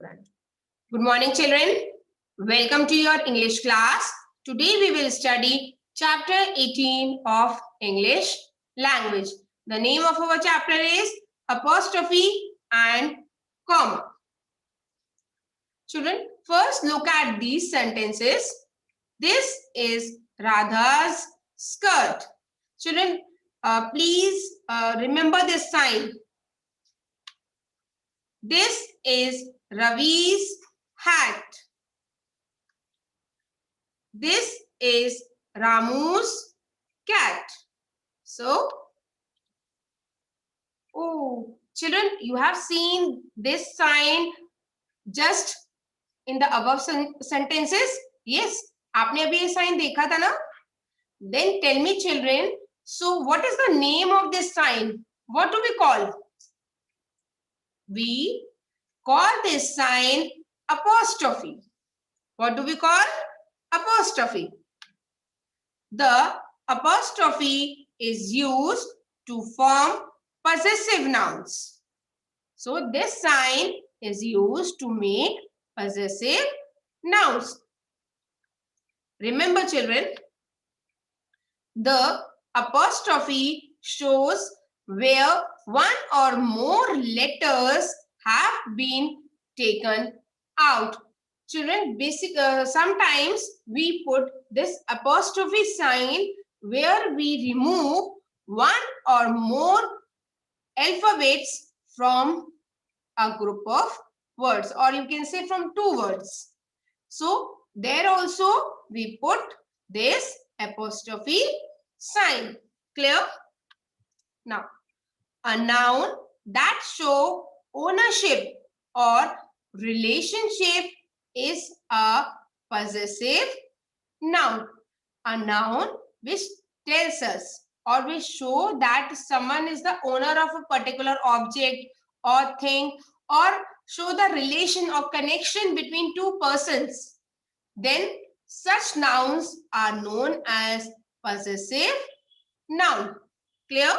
Good morning, children. Welcome to your English class. Today we will study chapter 18 of English language. The name of our chapter is apostrophe and comma. Children, first look at these sentences. This is Radha's skirt. Children, please remember this sign. This is Ravi's hat. This is Ramu's cat. So, oh, children, you have seen this sign just in the above sentences. Yes, आपने अभी ये sign देखा था ना? Then tell me, children, so what is the name of this sign? What do we call? We call this sign apostrophe. What do we call? Apostrophe. The apostrophe is used to form possessive nouns. So this sign is used to make possessive nouns. Remember, children, the apostrophe shows where one or more letters have been taken out. Children, sometimes we put this apostrophe sign where we remove one or more alphabets from a group of words, or you can say from two words. So there also we put this apostrophe sign. Clear? Now, a noun that show ownership or relationship is a possessive noun. A noun which tells us or which show that someone is the owner of a particular object or thing, or show the relation or connection between two persons. Then such nouns are known as possessive noun. Clear?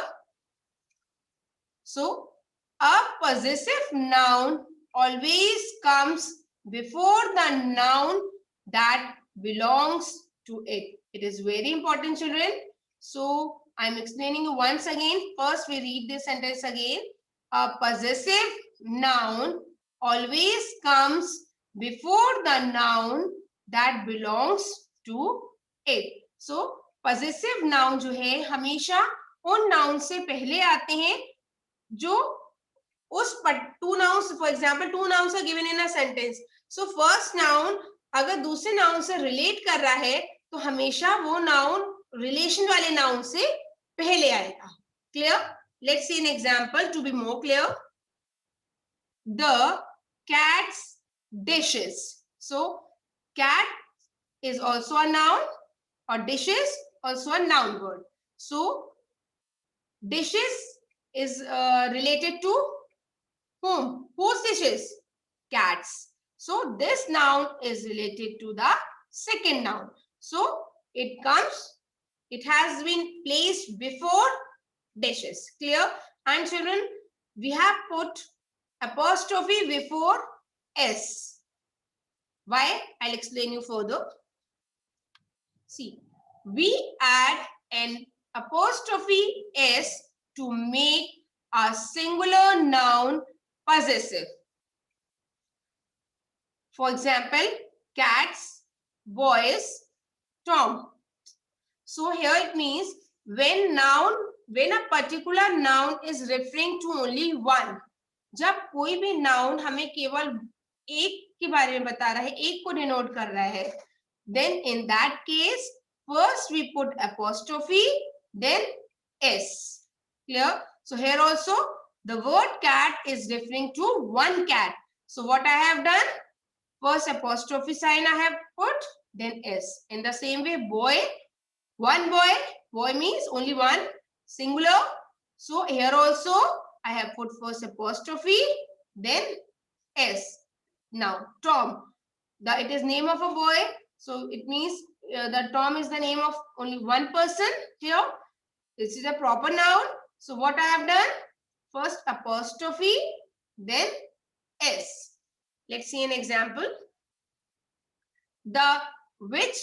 So, a possessive noun always comes before the noun that belongs to it. It is very important, children. So, I am explaining you once again. First, we read this sentence again. A possessive noun always comes before the noun that belongs to it. So, possessive noun जो है हमेशा उन noun से पहले आते हैं जो उस two nouns, for example, two nouns are given in a sentence. So first noun अगर दूसरे noun से relate कर रहा है तो हमेशा वो noun relation वाले noun से पहले आएगा. Clear? Let's see an example to be more clear. The cat's dishes. So cat is also a noun, or dishes also a noun word. So dishes is related to whom? Whose dishes? Cats. So this noun is related to the second noun. So it has been placed before dishes. Clear? And children, we have put apostrophe before S. Why? I'll explain you further. See, we add an apostrophe S to make a singular noun possessive. For example, cats, boys, Tom. So here it means when a particular noun is referring to only one. जब कोई भी noun हमें केवल एक के बारे में बता रहा है, एक को denote कर रहा है, then in that case, first we put apostrophe, then S. Clear? So here also, the word cat is referring to one cat. So what I have done? First apostrophe sign I have put, then S. In the same way, boy, one boy. Boy means only one, singular. So here also, I have put first apostrophe, then S. Now, Tom. It is name of a boy. So it means that Tom is the name of only one person here. This is a proper noun. So what I have done? First apostrophe, then S. Let's see an example. The which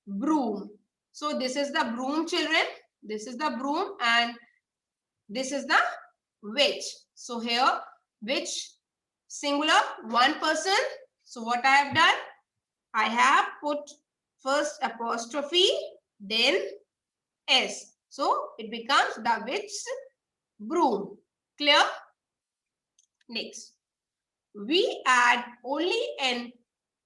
broom. So this is the broom, children. This is the broom and this is the which. So here which singular, one person. So what I have done, I have put first apostrophe, then S. So it becomes the which broom. Clear? Next, we add only an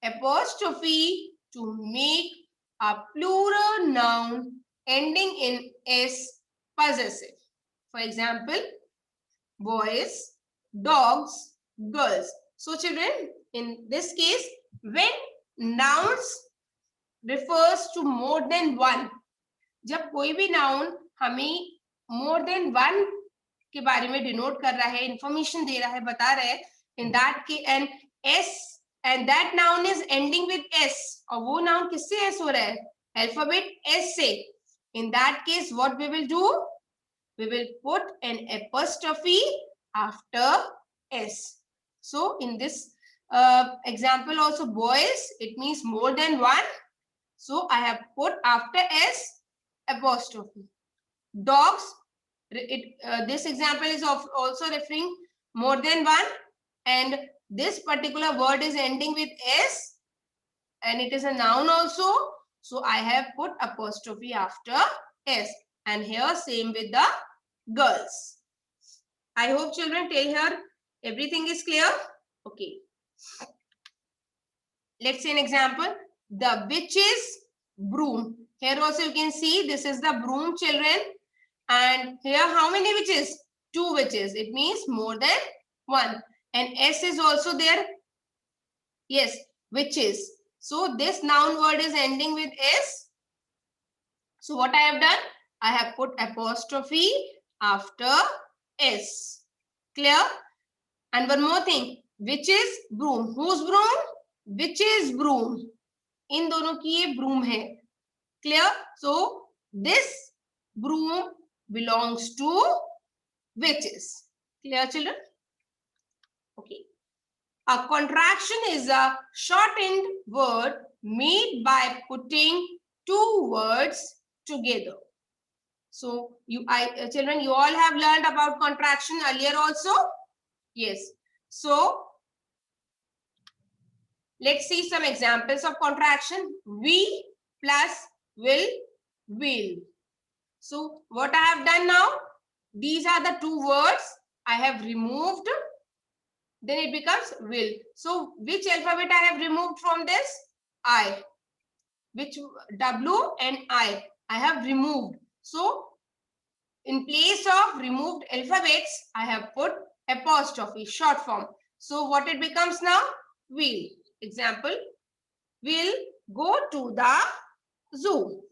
apostrophe to make a plural noun ending in S possessive. For example, boys, dogs, girls. So children, in this case, when nouns refers to more than one, जब कोई भी noun हमें more than one के बारे में denote कर रहा है, information दे रहा है, बता रहा है, in that case, and S, and that noun is ending with S, और वो noun किससे S हो रहा है? Alphabet S से. In that case, what we will do? We will put an apostrophe after S. So in this example also, boys, it means more than one. So I have put after S apostrophe. Dogs, this example is also referring more than one, and this particular word is ending with S and it is a noun also. So I have put apostrophe after S, and here same with the girls. I hope children till here everything is clear. Okay. Let's see an example. The witch's broom. Here also you can see this is the broom, children. And here how many witches? 2 witches. It means more than one. And S is also there. Yes, witches. So this noun word is ending with S. So what I have done? I have put apostrophe after S. Clear? And one more thing. Witches broom. Whose broom? Witches broom. इन दोनों की ये broom है. Clear? So this broom belongs to witches. Clear, children? Okay. A contraction is a shortened word made by putting 2 words together. So children, you all have learned about contraction earlier also. Yes. So let's see some examples of contraction. We plus will. So what I have done now, these are the 2 words I have removed. Then it becomes will. So which alphabet I have removed from this? I. Which W and I have removed. So in place of removed alphabets, I have put apostrophe, short form. So what it becomes now? Will. Example, will go to the zoo.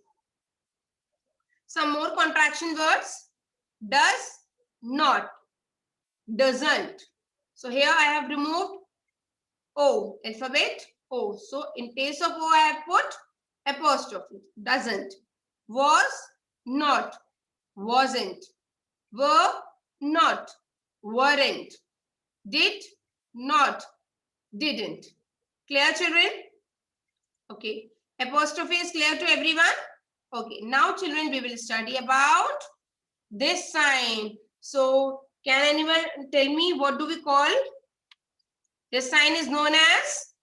Some more contraction words. Does not, doesn't. So here I have removed O, alphabet O. So in place of O, I have put apostrophe, doesn't. Was not, wasn't. Were not, weren't. Did not, didn't. Clear, children? Okay. Apostrophe is clear to everyone? Okay. Now, children, we will study about this sign. So, can anyone tell me what do we call? This sign is known as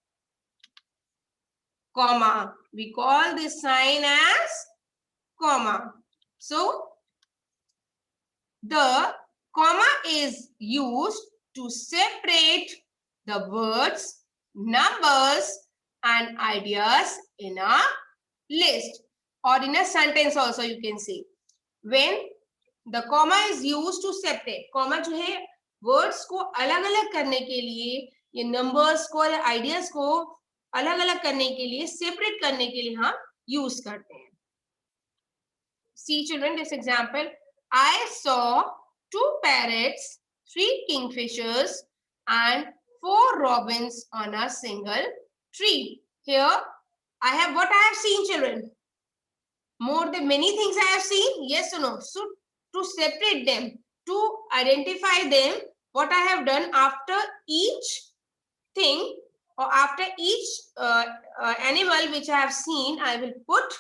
comma. We call this sign as comma. So, the comma is used to separate the words, numbers, and ideas in a list or in a sentence also you can say. When the comma is used to separate, comma जो है words को अलग-अलग करने के लिए, ये numbers को या ideas को अलग-अलग करने के लिए, separate करने के लिए हम use करते हैं. See children, this example. I saw 2 parrots, 3 kingfishers, and 4 robins on a single tree. Here, I have what I have seen, children. More than many things I have seen, yes or no? So, to separate them, to identify them, what I have done after each thing, or after each animal which I have seen, I will put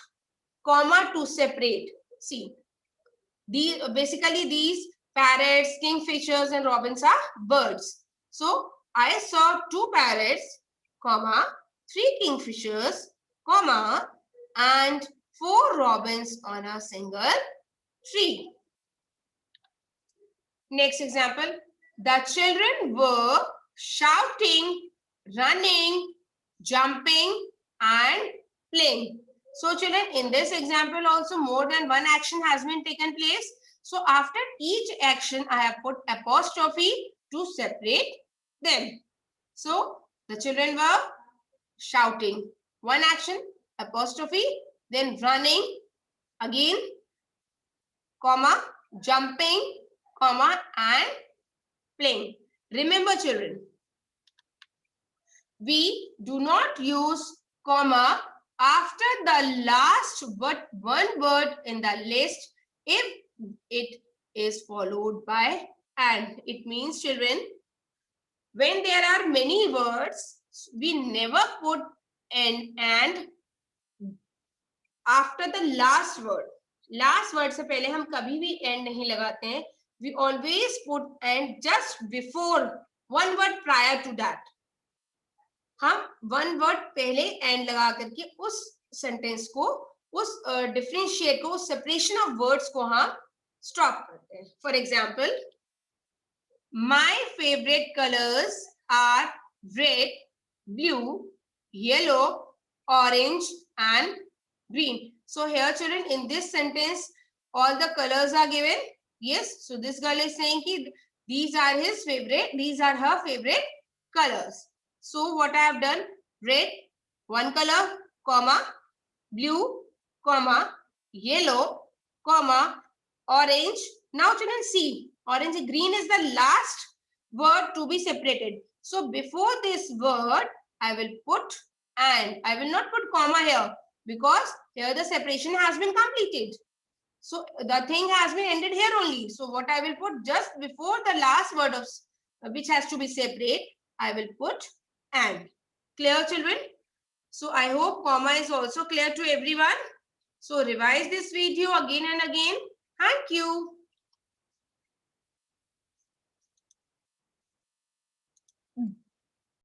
comma to separate. See, basically these parrots, kingfishers, and robins are birds. So I saw 2 parrots, comma, 3 kingfishers, comma, and 4 robins on a single tree. Next example, the children were shouting, running, jumping, and playing. So children, in this example also more than one action has been taken place. So after each action, I have put apostrophe to separate them. So the children were shouting, one action, apostrophe, then running, again, comma, jumping, comma, and playing. Remember children, we do not use comma after the last but one word in the list if it is followed by and. It means children, when there are many words, we never put an and after the last word. Last word से पहले हम कभी भी end नहीं लगाते हैं. We always put and just before one word prior to that. हम one word पहले एंड लगा करके उस सेंटेंस को, उस डिफरेंशिएट को, उस सेपरेशन ऑफ वर्ड्स को हम स्टॉप करते हैं. For example, my favourite colours are red, blue, yellow, orange and green. So here children, in this sentence all the colors are given. Yes, so this girl is saying ki these are his favorite, these are her favorite colors. So what I have done, red, one color, comma, blue, comma, yellow, comma, orange. Now children see, orange, green is the last word to be separated. So before this word, I will put and. I will not put comma here because here the separation has been completed. So the thing has been ended here only. So what I will put just before the last word of which has to be separate, I will put and. Clear children? So I hope comma is also clear to everyone. So revise this video again and again. Thank you.